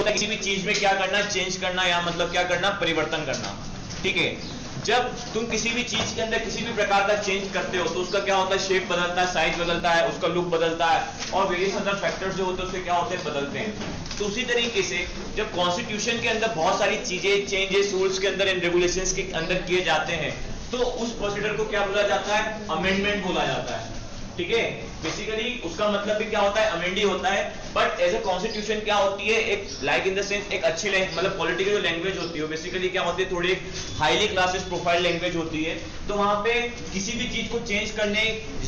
होता है किसी भी चीज में क्या करना, चेंज करना, या मतलब क्या करना, परिवर्तन करना। ठीक है, जब तुम किसी भी चीज के अंदर किसी भी प्रकार का चेंज करते हो तो उसका क्या होता है, शेप बदलता है, साइज बदलता है, उसका लुक बदलता है, और वेरियस अदर फैक्टर्स जो होते हैं उसके क्या होते हैं, बदलते हैं। तो उसी तरीके से जब कॉन्स्टिट्यूशन के अंदर बहुत सारी चीजें चेंजेस रूल्स के अंदर एंड रेगुलेशंस के अंदर किए जाते हैं तो उस प्रोसीजर को क्या बोला जाता है, अमेंडमेंट बोला जाता है। ठीक है, बेसिकली उसका मतलब भी क्या होता है, अमेंडी होता है। बट एज ए कॉन्स्टिट्यूशन क्या होती है, एक लाइक इन द सेंस एक अच्छी मतलब पॉलिटिकल जो लैंग्वेज होती है बेसिकली क्या होती है, थोड़ी हाईली क्लासेस प्रोफाइल लैंग्वेज होती है। तो वहां पे किसी भी चीज को चेंज करने,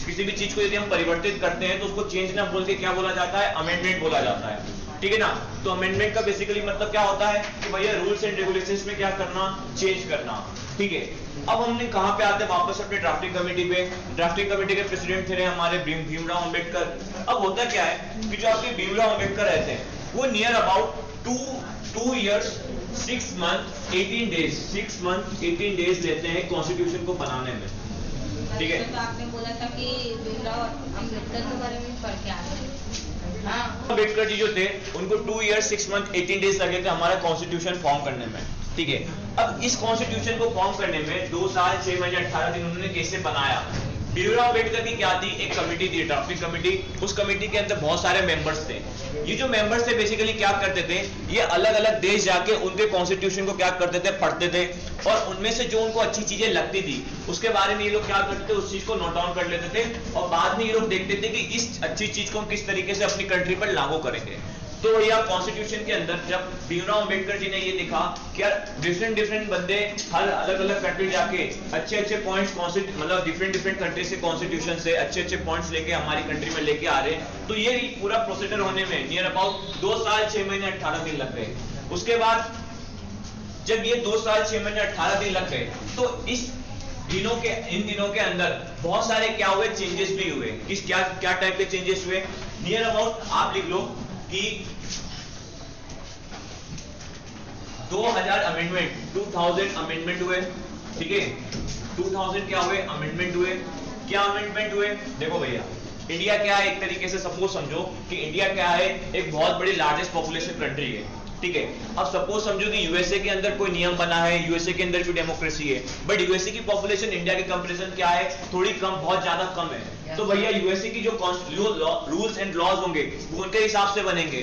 किसी भी चीज को यदि हम परिवर्तित करते हैं तो उसको चेंज ना बोल के क्या बोला जाता है, अमेंडमेंट बोला जाता है। ठीक है ना। तो अमेंडमेंट का बेसिकली मतलब क्या होता है कि भैया रूल्स एंड रेगुलेशंस में क्या करना, चेंज करना। ठीक है, अब हमने कहां पे आते हैं, वापस अपने ड्राफ्टिंग कमेटी पे। ड्राफ्टिंग कमेटी के प्रेसिडेंट थे हमारे भीमराव अंबेडकर। अब होता क्या है कि जो आपके भीमराव अंबेडकर रहते हैं वो near about 2 years 6 months 18 days 6 months 18 days लेते हैं कॉन्स्टिट्यूशन को बनाने में। ठीक है, तो आपने बोला था कि भीमराव अंबेडकर के बारे में पढ़ के आ रहे हैं। अंबेडकर जी जो थे उनको 2 years 6 months 18 days लगे थे हमारा कॉन्स्टिट्यूशन फॉर्म करने में। ठीक है, अब इस कॉन्स्टिट्यूशन को फॉर्म करने में 2 साल 6 महीने 18 दिन उन्होंने कैसे बनाया। भीमराव अंबेडकर की क्या थी, एक कमेटी थी, ड्राफ्टिंग कमेटी। उस कमेटी के अंदर बहुत सारे मेंबर्स थे। ये जो मेंबर्स थे बेसिकली क्या करते थे, ये अलग अलग देश जाके उनके कॉन्स्टिट्यूशन को क्या करते थे, पढ़ते थे, और उनमें से जो उनको अच्छी चीजें लगती थी उसके बारे में ये लोग क्या करते थे, उस चीज को नोट डाउन कर लेते थे, और बाद में ये लोग देखते थे कि इस अच्छी चीज को हम किस तरीके से अपनी कंट्री पर लागू करेंगे। तो यह कॉन्स्टिट्यूशन के अंदर जब भीमराव अंबेडकर जी ने ये देखा कि यार डिफरेंट बंदे हर अलग अलग कंट्री जाके अच्छे पॉइंट्स मतलब डिफरेंट कंट्री से कॉन्स्टिट्यूशन से अच्छे पॉइंट्स लेके हमारी कंट्री में लेके आ रहे हैं, तो ये पूरा प्रोसीजर होने में नियर अबाउट 2 साल 6 महीने 18 दिन लग गए। उसके बाद जब ये 2 साल 6 महीने 18 दिन लग गए तो इन दिनों के अंदर बहुत सारे क्या हुए, चेंजेस भी हुए। किस क्या टाइप के चेंजेस हुए, नियर अबाउट आप लिख लो कि 2000 अमेंडमेंट 2000 अमेंडमेंट हुए। ठीक है, 2000 क्या हुए, अमेंडमेंट हुए। क्या अमेंडमेंट हुए, देखो भैया इंडिया क्या है, एक तरीके से सपोज समझो कि इंडिया क्या है, एक बहुत बड़ी लार्जेस्ट पॉपुलेशन कंट्री है। ठीक है, अब सपोज समझो कि यूएसए के अंदर कोई नियम बना है, यूएसए के अंदर कोई डेमोक्रेसी है, बट यूएसए की पॉपुलेशन इंडिया के कंपैरिजन क्या है, थोड़ी कम, बहुत ज्यादा कम है। तो भैया यूएसए की जो रूल्स एंड लॉज होंगे वो उनके हिसाब से बनेंगे।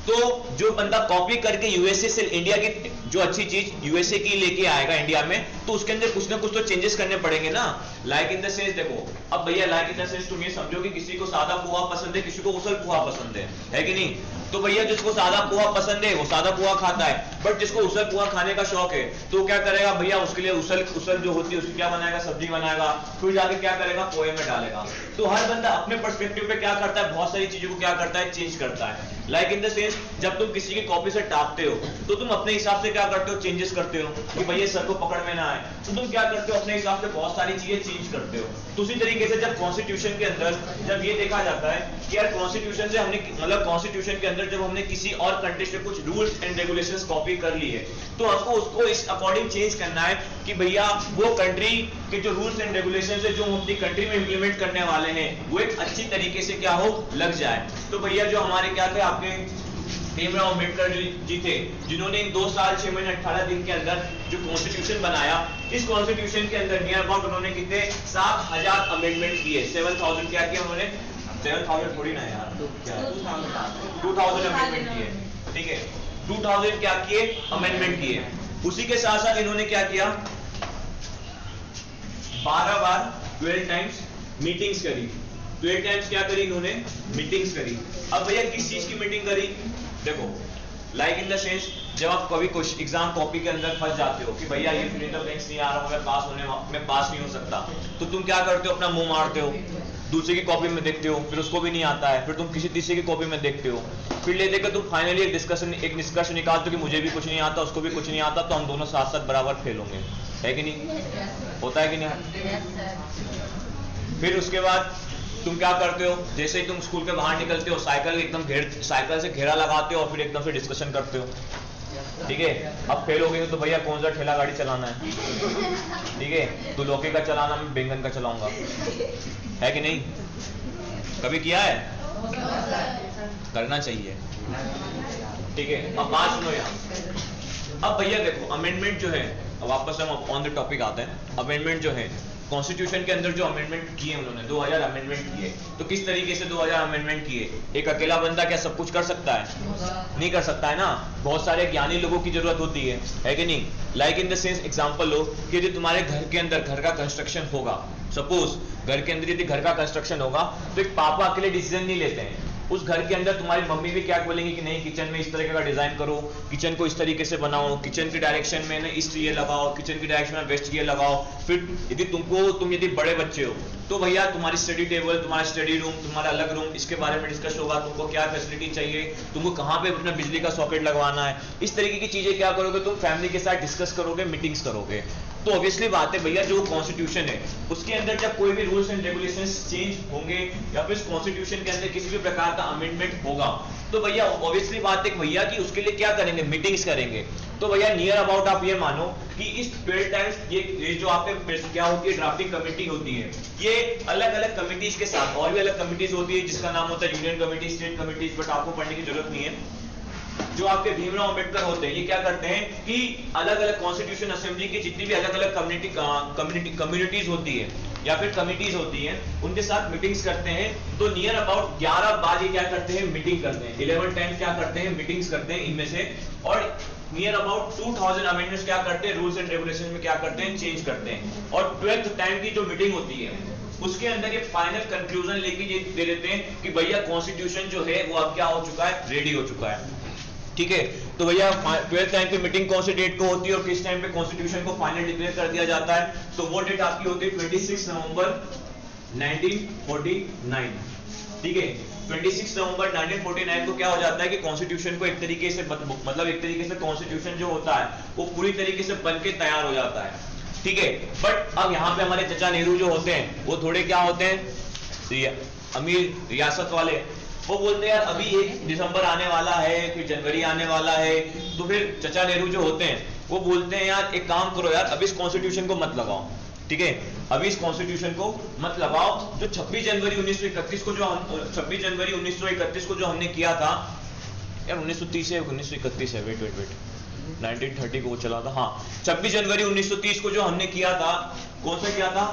तो जो बंदा कॉपी करके यूएसए से इंडिया की जो अच्छी चीज यूएसए की लेके आएगा इंडिया में, तो उसके अंदर कुछ ना कुछ तो चेंजेस करने पड़ेंगे ना। लाइक इन द सेंस देखो, अब भैया लाइक इन द सेंस तुम ये समझो कि किसी को सादा पोहा पसंद है, किसी को उसल पोहा पसंद है कि नहीं। तो भैया जिसको सादा पोहा पसंद है वो सादा पोहा खाता है, बट जिसको उसल पोहा खाने का शौक है तो क्या करेगा भैया, उसके लिए उसल जो होती है उसकी क्या बनाएगा, सब्जी बनाएगा, फिर जाके क्या करेगा, पोहे में डालेगा। तो हर बंदा अपने पर्सपेक्टिव पे क्या करता है, बहुत सारी चीजों को क्या करता है, चेंज करता है। लाइक इन द सेंस जब तुम किसी की कॉपी से टापते हो तो तुम अपने हिसाब से क्या करते हो, चेंजेस करते हो कि भैया सर को पकड़ में ना आए, तो तुम क्या करते हो, अपने हिसाब से बहुत सारी चीजें चेंज करते हो। तो उसी तरीके से जब कॉन्स्टिट्यूशन के अंदर जब ये देखा जाता है कि यार कॉन्स्टिट्यूशन से हमने मतलब कॉन्स्टिट्यूशन के अंदर जब हमने किसी और कंट्री से कुछ रूल्स एंड रेगुलेशंस कॉपी कर ली है तो हमको उसको इस अकॉर्डिंग चेंज करना है कि भैया वो कंट्री के जो रूल्स एंड रेगुलेशंस है जो हम अपनी कंट्री में इंप्लीमेंट करने वाले हैं वो एक अच्छी तरीके से क्या हो, लग जाए। तो भैया जो हमारे क्या थे, आपके भीमराव अंबेडकर जी थे जिन्होंने 2 साल 6 महीने 18 दिन के अंदर जो कॉन्स्टिट्यूशन बनाया, इस कॉन्स्टिट्यूशन के अंदर नियर अबाउट उन्होंने कितने 7000 अमेंडमेंट किए। 7000 क्या किया उन्होंने, 7000 थोड़ी ना यार, 2000 अमेंडमेंट किए। ठीक है, 2000 क्या किए, अमेंडमेंट किए। उसी के साथ साथ इन्होंने क्या किया, 12 बार 12 टाइम्स मीटिंग्स करी। 12 टाइम्स क्या करी इन्होंने, मीटिंग्स करी। अब भैया किस चीज की मीटिंग करी, देखो लाइक इन द सेंस जब आप कभी कुछ एग्जाम कॉपी के अंदर फंस जाते हो कि भैया ये फिजिकल बैंक्स नहीं आ रहा हूं, मैं पास नहीं हो सकता, तो तुम क्या करते हो, अपना मुंह मारते हो, दूसरे की कॉपी में देखते हो, फिर उसको भी नहीं आता है, फिर तुम किसी तीसरे की कॉपी में देखते हो, फिर ले देकर तुम फाइनली एक निष्कर्ष निकालते हो कि मुझे भी कुछ नहीं आता, उसको भी कुछ नहीं आता, तो हम दोनों साथ साथ बराबर फेल होंगे, है कि नहीं, होता है कि नहीं। फिर उसके बाद तुम क्या करते हो, जैसे ही तुम स्कूल के बाहर निकलते हो साइकिल से घेरा लगाते हो और फिर एकदम से डिस्कशन करते हो। ठीक है, अब फेल हो गए तो भैया कौन सा ठेला गाड़ी चलाना है, ठीक है, तो लौकी का चलाना, मैं बैंगन का चलाऊंगा, है कि नहीं, कभी किया है, करना चाहिए। ठीक है, अब बात सुनो यहाँ। अब भैया देखो अमेंडमेंट जो है, अब वापस हम ऑन द टॉपिक आते हैं। अमेंडमेंट जो है कॉन्स्टिट्यूशन के अंदर जो अमेंडमेंट किए उन्होंने 2000 अमेंडमेंट किए, तो किस तरीके से 2000 अमेंडमेंट किए? एक अकेला बंदा क्या सब कुछ कर सकता है? नहीं कर सकता है ना, बहुत सारे ज्ञानी लोगों की जरूरत होती है कि नहीं? Like in the sense example लो कि यदि तुम्हारे घर के अंदर घर का कंस्ट्रक्शन होगा, सपोज घर के अंदर यदि घर का कंस्ट्रक्शन होगा, तो एक पापा अकेले डिसीजन नहीं लेते हैं। उस घर के अंदर तुम्हारी मम्मी भी क्या बोलेंगी कि नहीं किचन में इस तरीके का डिजाइन करो, किचन को इस तरीके से बनाओ, किचन की डायरेक्शन में ना ईस्ट ये लगाओ, किचन की डायरेक्शन में वेस्ट ये लगाओ। फिर यदि तुम यदि बड़े बच्चे हो तो भैया तुम्हारी स्टडी टेबल, तुम्हारा स्टडी रूम, तुम्हारा अलग रूम, इसके बारे में डिस्कस होगा, तुमको क्या फैसिलिटी चाहिए, तुमको कहाँ पे अपना बिजली का सॉकेट लगवाना है, इस तरीके की चीजें क्या करोगे तुम फैमिली के साथ डिस्कस करोगे, मीटिंग्स करोगे। तो ऑब्वियसली बात है भैया जो कॉन्स्टिट्यूशन है उसके अंदर जब कोई भी रूल्स एंड रेगुलेशंस चेंज होंगे या फिर कॉन्स्टिट्यूशन के अंदर किसी भी प्रकार का अमेंडमेंट होगा, तो भैया ऑब्वियसली बात है भैया कि उसके लिए क्या करेंगे? मीटिंग्स करेंगे। तो भैया नियर अबाउट आप ये मानो कि इस 12 टाइम्स ये जो आपके क्या होती है ड्राफ्टिंग कमेटी होती है, ये अलग अलग कमिटीज के साथ और भी अलग कमिटीज होती है जिसका नाम होता है union committee, state committees, but आपको पढ़ने की जरूरत नहीं है। जो आपके भीमराव अंबेडकर होते हैं ये क्या करते हैं कि अलग अलग कॉन्स्टिट्यूशन असेंबली की जितनी भी अलग अलग कम्युनिटीज होती है या फिर कमिटीज होती हैं उनके साथ मीटिंग्स करते हैं। तो नियर अबाउट 11 बार ये क्या करते हैं? मीटिंग करते हैं। 11 टाइम्स क्या करते हैं? मीटिंग्स करते हैं इनमें से। और नियर अबाउट 2000 अमेंडमेंट्स क्या करते हैं? रूल्स एंड रेगुलेशन में क्या करते हैं? चेंज करते हैं। और 12th टाइम की जो मीटिंग होती है उसके अंदर ये फाइनल कंक्लूजन लेके ये दे देते हैं कि भैया कॉन्स्टिट्यूशन जो है वो अब क्या हो चुका है? रेडी हो चुका है। ठीक है, तो भैया 12th टाइम की मीटिंग कौन सी डेट को होती है और किस टाइम पे कॉन्स्टिट्यूशन को फाइनल डिक्लेयर कर दिया जाता है? तो वो डेट आपकी होती है 26 नवंबर 1949। ठीक है, 26 नवंबर 1949 को क्या हो जाता है कि कॉन्स्टिट्यूशन को एक तरीके से मतलब एक तरीके से कॉन्स्टिट्यूशन जो होता है वो पूरी तरीके से बन के तैयार हो जाता है। ठीक है, बट अब यहाँ पे हमारे चाचा नेहरू जो होते हैं वो थोड़े क्या होते हैं? अमीर रियासत वाले। वो बोलते हैं यार अभी 1 दिसंबर आने वाला है, फिर जनवरी आने वाला है, तो फिर चाचा नेहरू जो होते हैं वो बोलते हैं यार एक काम करो यार अभी इस कॉन्स्टिट्यूशन को मत लगाओ। ठीक है, अभी इस कॉन्स्टिट्यूशन को मत लगाओ। जो 26 जनवरी 1931 को जो हम 26 जनवरी 1931 को जो हमने किया था यार 1930 है 1931 है, वेट 1930 को वो चला था। हाँ, 26 जनवरी 1930 को जो हमने किया था, कौन सा किया था?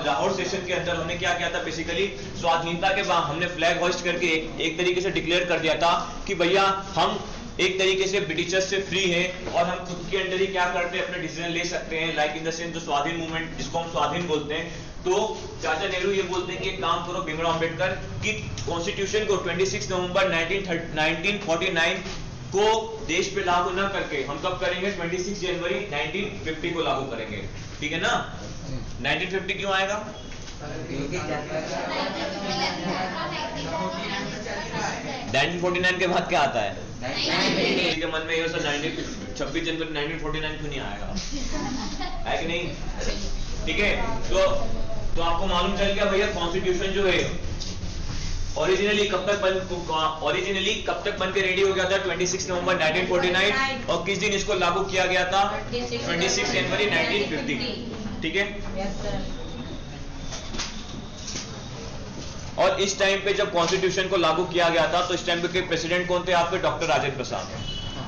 लाहौर सेशन के अंदर हमने क्या किया था? बेसिकली स्वाधीनता के बाद हमने फ्लैग होइस्ट करके एक तरीके से डिक्लेयर कर दिया था कि भैया हम एक तरीके से ब्रिटिशर्स से फ्री हैं और हम खुद के अंदर ही क्या करते हैं? अपने डिसीजन ले सकते हैं। लाइक इन द सेंस जो स्वाधीन मूवमेंट जिसको हम स्वाधीन बोलते हैं। तो चाचा नेहरू ये बोलते हैं कि एक काम करो भीमराव अंबेडकर कि कॉन्स्टिट्यूशन को 26 नवंबर 1949 को देश पे लागू ना करके हम कब करेंगे? 26 जनवरी 1950 को लागू करेंगे। ठीक है ना? 1950 क्यों आएगा? 1949 के बाद क्या आता है? के मन में ये 26 जनवरी 1949 क्यों नहीं आएगा? है कि नहीं? ठीक है, तो आपको मालूम चल गया भैया कॉन्स्टिट्यूशन जो है ओरिजिनली कब तक बन के रेडी हो गया था? 26 नवंबर 1949। और किस दिन इसको लागू किया गया था? 26 जनवरी 1950। ठीक है, और इस टाइम पे जब कॉन्स्टिट्यूशन को लागू किया गया था तो इस टाइम पे प्रेसिडेंट कौन थे आपके? डॉक्टर राजेंद्र प्रसाद।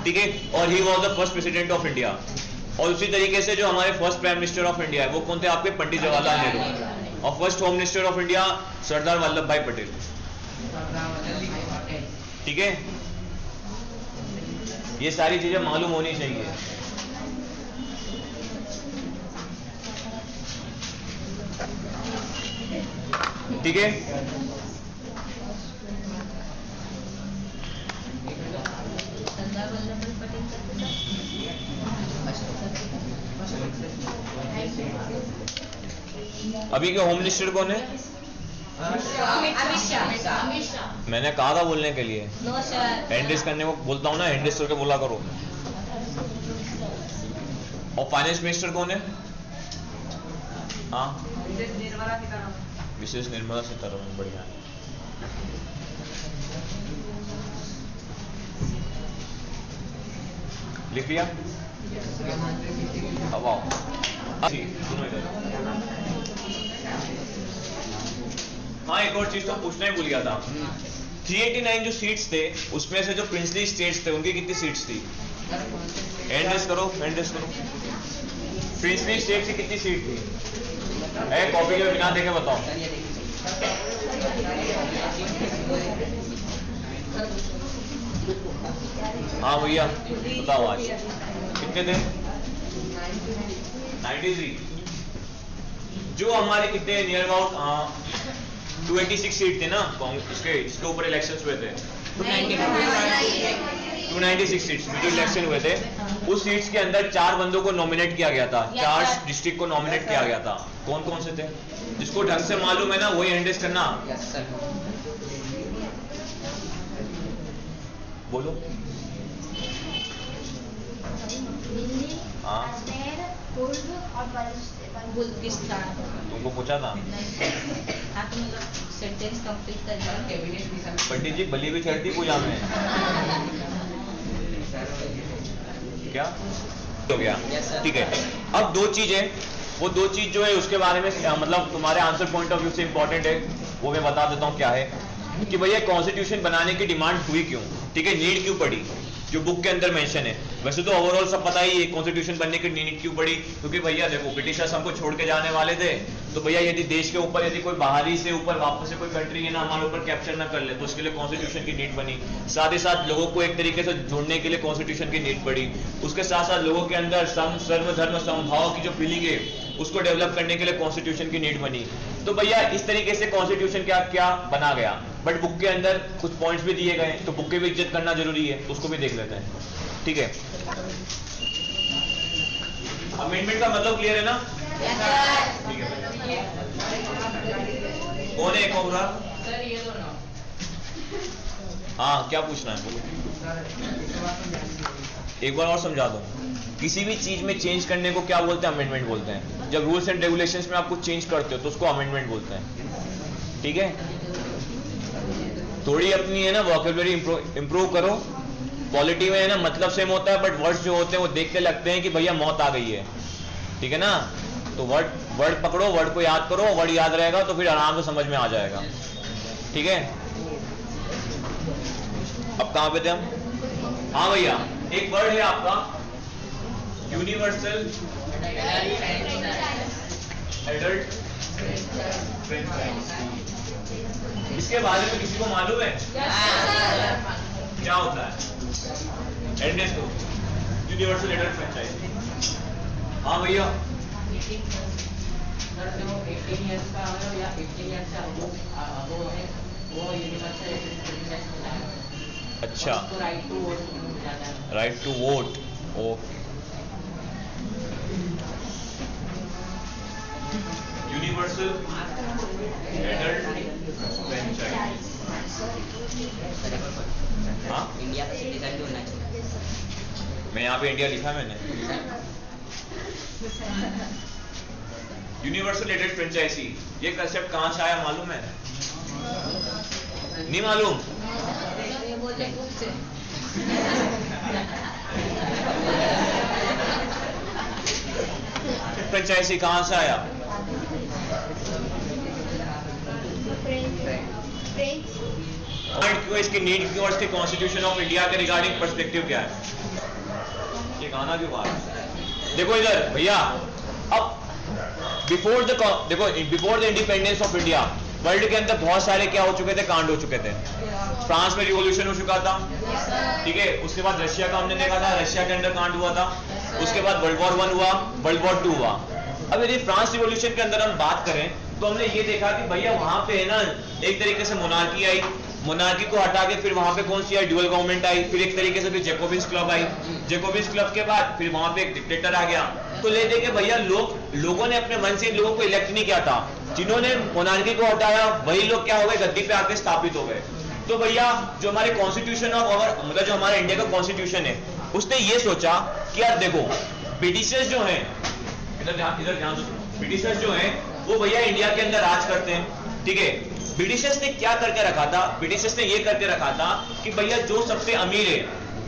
ठीक है, और he was the first president of India. और उसी तरीके से जो हमारे first prime minister of India है वो कौन थे आपके? पंडित जवाहरलाल नेहरू। और first home minister of India Sardar Vallabhbhai Patel. ठीक है, ये सारी चीजें मालूम होनी चाहिए। ठीक है, अभी के होम मिनिस्टर कौन है? अमित शाह। मैंने कहा था बोलने के लिए, हैंड रेस करने को बोलता हूँ ना, हैंड रेस करके बोला करो। और फाइनेंस मिनिस्टर कौन है? हाँ, विशेष निर्मला सीतारमण। बढ़िया। लिख लिया? अब आओ, सुनो इधर। हाँ, एक और चीज तो पूछना ही भूल गया था। 389 जो सीट्स थे उसमें से जो प्रिंसली स्टेट्स थे उनकी कितनी सीट्स थी? हैंड रेस करो, हैंड रेस करो। प्रिंसली स्टेट की कितनी सीट थी? कॉपी के बिना देखे बताओ। हाँ भैया बताओ आज कितने थे? 93। जो हमारे कितने नियर अबाउट 286 सीट थे ना इसके ऊपर इलेक्शंस हुए थे। 296 सीट्स में जो इलेक्शन हुए थे उस सीट्स के अंदर 4 बंदों को नॉमिनेट किया गया था, 4 डिस्ट्रिक्ट को नॉमिनेट किया गया था। कौन कौन से थे? जिसको ढंग से मालूम है ना वही हैंड रेस करना। बोलो। हाँ तुमको पूछा था। सेंटेंस कंप्लीट कर। पंडित जी बलि भी चढ़ती पूजा में क्या हो गया? ठीक है। अब 2 चीजें, वो 2 चीज जो है उसके बारे में मतलब तुम्हारे आंसर पॉइंट ऑफ व्यू से इंपॉर्टेंट है, वो मैं बता देता हूँ क्या है कि भैया कॉन्स्टिट्यूशन बनाने की डिमांड हुई क्यों, ठीक है, नीड क्यों पड़ी, जो बुक के अंदर मेंशन है। वैसे तो ओवरऑल सब पता ही है कॉन्स्टिट्यूशन बनने की नीड क्यों पड़ी, क्योंकि भैया देखो ब्रिटिशर्स हमको छोड़ के जाने वाले थे, तो भैया यदि देश के ऊपर यदि कोई बाहरी से ऊपर वापस से कोई कंट्री है ना हमारे ऊपर कैप्चर ना कर ले तो उसके लिए कॉन्स्टिट्यूशन की नीड बनी। साथ ही साथ लोगों को एक तरीके से जोड़ने के लिए कॉन्स्टिट्यूशन की नीड पड़ी। उसके साथ साथ लोगों के अंदर सर्व धर्म समभाव की जो फीलिंग है उसको डेवलप करने के लिए कॉन्स्टिट्यूशन की नीड बनी। तो भैया इस तरीके से कॉन्स्टिट्यूशन क्या क्या बना गया, बट बुक के अंदर कुछ पॉइंट्स भी दिए गए, तो बुक की भी इज्जत करना जरूरी है, तो उसको भी देख लेते हैं। ठीक है, अमेंडमेंट का मतलब क्लियर है ना? ठीक है। कौन है एक और? हाँ क्या पूछना है बोलो, एक बार और समझा दो। किसी भी चीज में चेंज करने को क्या बोलते हैं? अमेंडमेंट बोलते हैं। जब रूल्स एंड रेगुलेशंस में आप कुछ चेंज करते हो तो उसको अमेंडमेंट बोलते हैं। ठीक है, थोड़ी अपनी है ना वोकैबुलरी इंप्रूव करो। पॉलिटी में है ना मतलब सेम होता है, बट वर्ड्स जो होते हैं वो देखते लगते हैं कि भैया मौत आ गई है, ठीक है ना, तो वर्ड पकड़ो, वर्ड को याद करो, वर्ड याद रहेगा तो फिर आराम से समझ में आ जाएगा। ठीक है, अब कहां पे थे हम? हाँ भैया एक वर्ड है आपका यूनिवर्सल एडल्ट फ्रेंचाइज। इसके बारे में किसी को मालूम है क्या होता है? एड्रेस को यूनिवर्सल एडल्ट फ्रेंचाइज। हाँ भैया अच्छा, right to vote. Okay, universal adult franchise. हाँ इंडिया का सिटीजन भी होना चाहिए। मैं यहाँ पे इंडिया लिखा मैंने। यूनिवर्सल एडेड फ्रेंचाइजी, ये कंसेप्ट कहां से आया मालूम है? नहीं मालूम? फ्रेंचाइजी कहां से आया? क्यों, इसकी नीड क्यों, और इसके कॉन्स्टिट्यूशन ऑफ इंडिया के रिगार्डिंग पर्सपेक्टिव क्या है? ये गाना क्यों गा रहा है? देखो इधर भैया, अब before the independence of India world के अंदर बहुत सारे क्या हो चुके थे, कांड हो चुके थे। फ्रांस में रिवॉल्यूशन हो चुका था, ठीक है, उसके बाद रशिया का हमने देखा था, रशिया के अंदर कांड हुआ था, उसके बाद वर्ल्ड वॉर 1 हुआ, वर्ल्ड वॉर 2 हुआ। अब यदि फ्रांस रिवॉल्यूशन के अंदर हम बात करें तो हमने ये देखा कि भैया वहां पे है ना एक तरीके से मोनार्की आई, मोनार्की को हटा के फिर वहां पे कौन सी आई? ड्यूअल गवर्नमेंट आई, फिर एक तरीके से फिर Jacobins club I, Jacobins club के बाद फिर वहां पे एक डिक्टेटर आ गया। तो ले दे के भैया लोगों ने अपने मन से इन लोगों को इलेक्ट नहीं किया था, जिन्होंने मोनार्की को हटाया वही लोग क्या हो गए, गद्दी पे आके स्थापित हो गए। तो भैया जो हमारे कॉन्स्टिट्यूशन ऑफ अवर मतलब जो हमारे इंडिया का कॉन्स्टिट्यूशन है उसने ये सोचा कि यार देखो ब्रिटिशर्स जो हैं, इधर ध्यान दो, ब्रिटिशर्स जो हैं वो भैया इंडिया के अंदर राज करते हैं, ठीक है। ब्रिटिशर्स ने क्या करके रखा था? ब्रिटिशर्स ने ये करके रखा था कि भैया जो सबसे अमीर है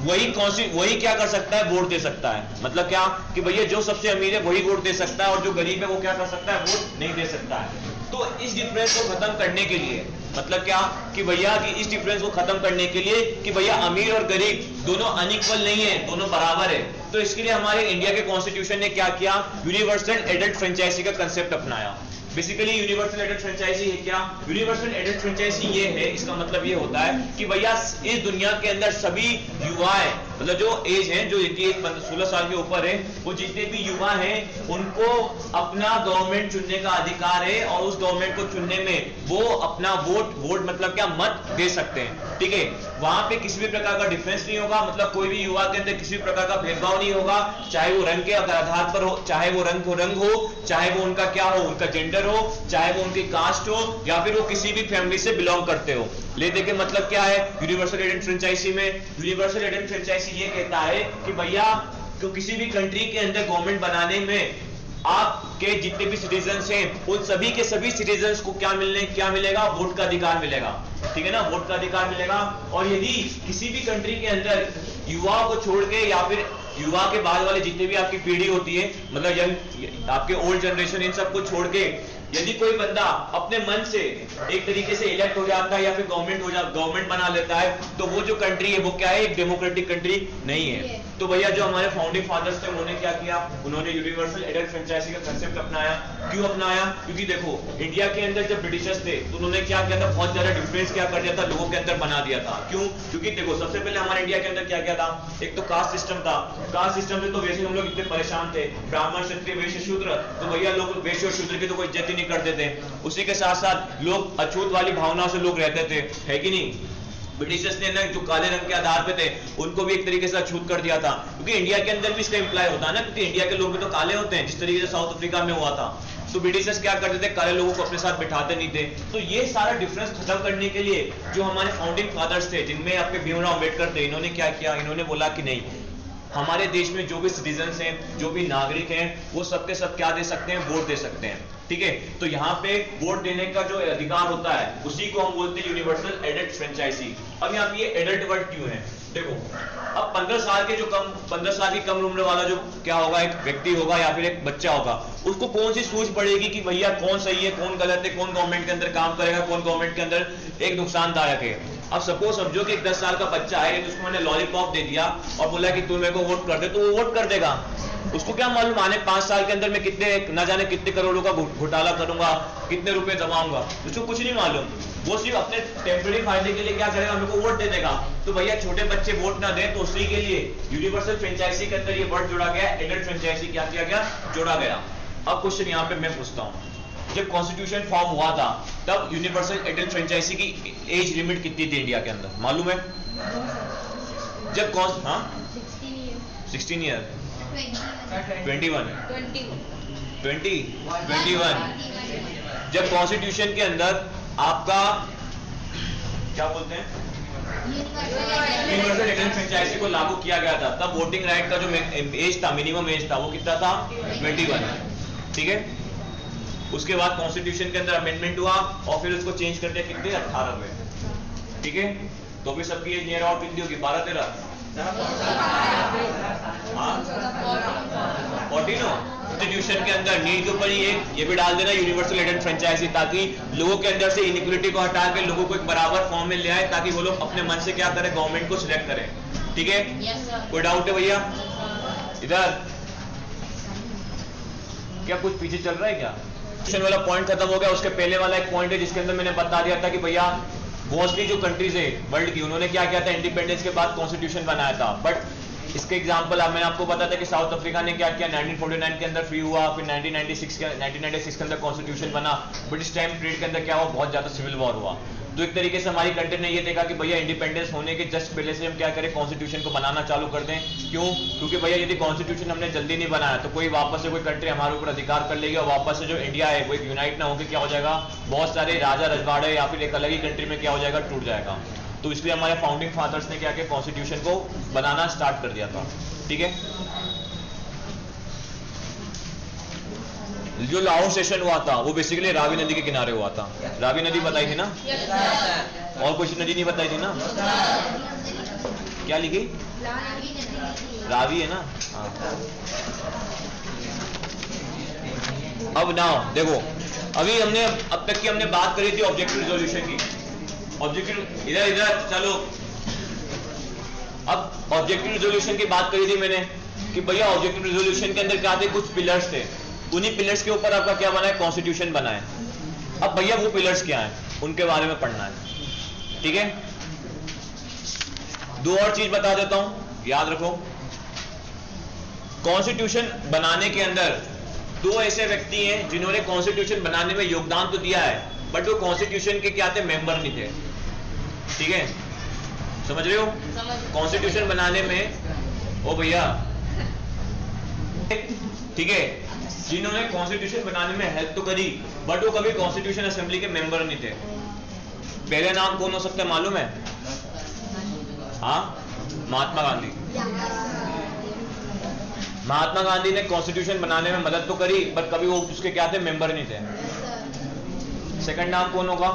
वही क्या कर सकता है? वोट दे सकता है। मतलब क्या कि भैया जो सबसे अमीर है वही वोट दे सकता है और जो गरीब है वो क्या कर सकता है? वोट नहीं दे सकता है। तो इस डिफरेंस को खत्म करने के लिए मतलब क्या कि भैया कि इस डिफरेंस को खत्म करने के लिए कि भैया अमीर और गरीब दोनों अनइक्वल नहीं है, दोनों बराबर है, तो इसके लिए हमारे इंडिया के कॉन्स्टिट्यूशन ने क्या किया, यूनिवर्सल एडेड फ्रेंचाइजी का कंसेप्ट अपनाया। बेसिकली यूनिवर्सल एडेड फ्रेंचाइजी है क्या, यूनिवर्सल एडेड फ्रेंचाइजी ये है, इसका मतलब ये होता है कि भैया इस दुनिया के अंदर सभी युवाएं मतलब जो एज है जो 16 साल के ऊपर है वो जितने भी युवा हैं उनको अपना गवर्नमेंट चुनने का अधिकार है और उस गवर्नमेंट को चुनने में वो अपना वोट मतलब क्या मत दे सकते हैं। ठीक है, वहां पे किसी भी प्रकार का डिफरेंस नहीं होगा, मतलब कोई भी युवा के अंदर किसी भी प्रकार का भेदभाव नहीं होगा, चाहे वो रंग के आधार पर हो, चाहे वो रंग हो, चाहे वो उनका क्या हो, उनका जेंडर हो, चाहे वो उनकी कास्ट हो या फिर वो किसी भी फैमिली से बिलोंग करते हो। ले देखिए मतलब क्या है यूनिवर्सल एडेड फ्रेंचाइजी में, यूनिवर्सल एडेड फ्रेंचाइजी ये कहता है कि भैया तो किसी भी कंट्री के अंदर गवर्नमेंट बनाने में आपके जितने भी सिटीजन्स हैं उन सभी के सभी सिटीजन्स को क्या मिलेगा, वोट का अधिकार मिलेगा। ठीक है ना, वोट का अधिकार मिलेगा। और यदि किसी भी कंट्री के अंदर युवाओं को छोड़ के या फिर युवा के बाद वाले जितने भी आपकी पीढ़ी होती है मतलब यंग आपके ओल्ड जनरेशन इन सबको छोड़ के यदि कोई बंदा अपने मन से एक तरीके से इलेक्ट हो जाता है या फिर गवर्नमेंट बना लेता है तो वो जो कंट्री है वो क्या है, एक डेमोक्रेटिक कंट्री नहीं है। तो भैया जो हमारे फाउंडिंग फादर्स थे उन्होंने क्या किया, उन्होंने यूनिवर्सल एडेड फ्रेंचाइजी का कंसेप्ट अपनाया। क्यों अपनाया, क्योंकि देखो इंडिया के अंदर जब ब्रिटिशर्स थे तो उन्होंने क्या किया था, बहुत ज्यादा डिफरेंस क्या कर दिया था, लोगों के अंदर बना दिया था। क्यों, क्योंकि देखो सबसे पहले हमारे इंडिया के अंदर क्या क्या था, एक तो कास्ट सिस्टम था। कास्ट सिस्टम से तो वैसे हम लोग इतने परेशान थे, ब्राह्मण क्षत्रिय वैश्य शूद्र, तो भैया लोग वैश्य और शूद्र की तो कोई इज्जत ही नहीं करते थे। उसी के साथ साथ लोग अछूत वाली भावनाओं से लोग रहते थे, है कि नहीं। ब्रिटिशर्स ने ना जो काले रंग के आधार पे थे उनको भी एक तरीके से अछूत कर दिया था, क्योंकि इंडिया के अंदर भी इसका इंप्लाई होता है ना, क्योंकि इंडिया के लोग भी तो काले होते हैं जिस तरीके से साउथ अफ्रीका में हुआ था। तो ब्रिटिशर्स क्या करते थे, काले लोगों को अपने साथ बिठाते नहीं थे। तो ये सारा डिफरेंस खत्म करने के लिए जो हमारे फाउंडिंग फादर्स थे जिनमें आपके भीमराव अम्बेडकर थे, इन्होंने क्या किया, इन्होंने बोला कि नहीं, हमारे देश में जो भी सिटीजन्स हैं, जो भी नागरिक हैं, वो सबके सब क्या दे सकते हैं, वोट दे सकते हैं। ठीक है, तो यहाँ पे वोट देने का जो अधिकार होता है उसी को हम बोलते हैं यूनिवर्सल एडेड फ्रेंचाइजी। अब यहाँ पे ये एडल्ट वर्ड क्यों है, देखो अब 15 साल की कम उम्र वाला जो क्या होगा, एक व्यक्ति होगा या फिर एक बच्चा होगा, उसको कौन सी सूझ पड़ेगी कि भैया कौन सही है, कौन गलत है, कौन गवर्नमेंट के अंदर काम करेगा, कौन गवर्नमेंट के अंदर एक नुकसानदायक है। अब सपोज समझो कि एक 10 साल का बच्चा है, जिसको मैंने लॉलीपॉप दे दिया और बोला कि तू मेरे को वोट कर दे, तो वो वोट कर देगा। उसको क्या मालूम आने 5 साल के अंदर मैं कितने न जाने कितने करोड़ों का घोटाला करूंगा, कितने रुपए जमाऊंगा, उसको कुछ नहीं मालूम। वो सिर्फ अपने टेम्परेरी फायदे के लिए क्या करेगा, मेरे को वोट दे देगा। तो भैया छोटे बच्चे वोट ना दें, तो उसी के लिए यूनिवर्सल फ्रेंचाइजी के अंदर ये वर्ड जोड़ा गया, एडेड फ्रेंचाइजी क्या किया गया, जोड़ा गया। अब क्वेश्चन यहाँ पे मैं पूछता हूँ, जब कॉन्स्टिट्यूशन फॉर्म हुआ था तब यूनिवर्सल एडेड फ्रेंचाइजी की एज लिमिट कितनी थी इंडिया के अंदर, मालूम है? जब 16 ईयर 21 जब कॉन्स्टिट्यूशन के अंदर आपका क्या बोलते हैं यूनिवर्सल एडेड फ्रेंचाइजी को लागू किया गया था, तब वोटिंग राइट का जो एज था, मिनिमम एज था, वो कितना था, 21। ठीक है, उसके बाद कॉन्स्टिट्यूशन के अंदर अमेंडमेंट हुआ और फिर उसको चेंज कर दिया कितने, 18 में। ठीक है, तो भी सबकी एज नियर आउट कितनी होगी, 12-13 कॉन्स्टिट्यूशन के अंदर नीड के ऊपर ये भी डाल देना यूनिवर्सल एडेड फ्रेंचाइजी, ताकि लोगों के अंदर से इनइक्वालिटी को हटा के लोगों को एक बराबर फॉर्म में ले आए, ताकि वो लोग अपने मन से क्या करें, गवर्नमेंट को सिलेक्ट करें। ठीक है, कोई डाउट है भैया? इधर क्या कुछ पीछे चल रहा है क्या? वाला पॉइंट खत्म हो गया, उसके पहले वाला एक पॉइंट है जिसके अंदर मैंने बता दिया था कि भैया मोस्टली जो कंट्रीज है वर्ल्ड की, उन्होंने क्या किया था, इंडिपेंडेंस के बाद कॉन्स्टिट्यूशन बनाया था। बट इसके एग्जांपल मैंने आपको बताया था कि साउथ अफ्रीका ने क्या किया, 1949 के अंदर फ्री हुआ, फिर 1996 के अंदर कॉन्स्टिट्यूशन बना। ब्रिटिश टाइम पीरियड के अंदर क्या हुआ, बहुत ज्यादा सिविल वॉर हुआ। तो एक तरीके से हमारी कंट्री ने ये देखा कि भैया इंडिपेंडेंस होने के जस्ट पहले से हम क्या करें, कॉन्स्टिट्यूशन को बनाना चालू कर दें। क्यों? क्योंकि भैया यदि कॉन्स्टिट्यूशन हमने जल्दी नहीं बनाया तो कोई वापस से कोई कंट्री हमारे ऊपर अधिकार कर लेगी और वापस से जो इंडिया है वो एक यूनाइट ना होकर क्या हो जाएगा, बहुत सारे राजा रजवाड़े या फिर एक अलग ही कंट्री में क्या हो जाएगा, टूट जाएगा। तो इसलिए हमारे फाउंडिंग फादर्स ने क्या किया, कॉन्स्टिट्यूशन को बनाना स्टार्ट कर दिया था। ठीक है, जो लाहौर सेशन हुआ था वो बेसिकली रावी नदी के किनारे हुआ था। रावी नदी बताई थी ना, और कोई नदी नहीं बताई थी ना, क्या लिखी, रावी है ना। हाँ, अब नाउ देखो अभी हमने अब तक की हमने बात करी थी ऑब्जेक्टिव रिजोल्यूशन की। ऑब्जेक्टिव इधर चलो, अब ऑब्जेक्टिव रिजोल्यूशन की बात करी थी मैंने कि भैया ऑब्जेक्टिव रिजोल्यूशन के अंदर क्या थे, कुछ पिलर्स थे, उन्हीं पिलर्स के ऊपर आपका क्या बना है, कॉन्स्टिट्यूशन बना है। अब भैया वो पिलर्स क्या हैं, उनके बारे में पढ़ना है, ठीक है। दो और चीज बता देता हूं, याद रखो। कॉन्स्टिट्यूशन बनाने के अंदर दो ऐसे व्यक्ति हैं जिन्होंने कॉन्स्टिट्यूशन बनाने में योगदान तो दिया है, बट वो कॉन्स्टिट्यूशन के क्या थे, मेंबर नहीं थे, ठीक है, समझ रहे हो। कॉन्स्टिट्यूशन बनाने में ओ भैया, ठीक है, जिन्होंने कॉन्स्टिट्यूशन बनाने में हेल्प तो करी, बट वो कभी कॉन्स्टिट्यूशन असेंबली के मेंबर नहीं थे। पहले नाम कौन हो सकता है मालूम है? हाँ, महात्मा गांधी। महात्मा गांधी ने कॉन्स्टिट्यूशन बनाने में मदद तो करी, बट कभी वो उसके क्या थे, मेंबर नहीं थे। सेकंड नाम कौन होगा?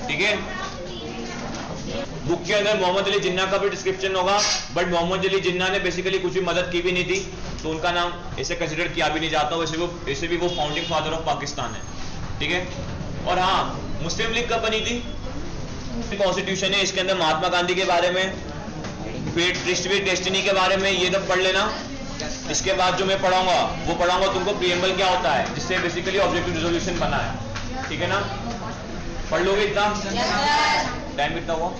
ठीक है, बुक के अंदर मोहम्मद अली जिन्ना का भी डिस्क्रिप्शन होगा, बट मोहम्मद अली जिन्ना ने बेसिकली कुछ भी मदद की भी नहीं थी, तो उनका नाम ऐसे कंसिडर किया भी नहीं जाता। वैसे भी वो फाउंडिंग फादर ऑफ पाकिस्तान है, ठीक है। और हाँ, मुस्लिम लीग कब बनी थी? कॉन्स्टिट्यूशन है, इसके अंदर महात्मा गांधी के बारे में, फिर ट्रिस्टवी डेस्टिनी के बारे में, ये सब पढ़ लेना। इसके बाद जो मैं पढ़ाऊंगा वो पढ़ाऊंगा तुमको प्रीएम्बल क्या होता है, जिससे बेसिकली ऑब्जेक्टिव रिजोल्यूशन बना है, ठीक है ना। पढ़ लोगे इतना? टाइम कितना हुआ?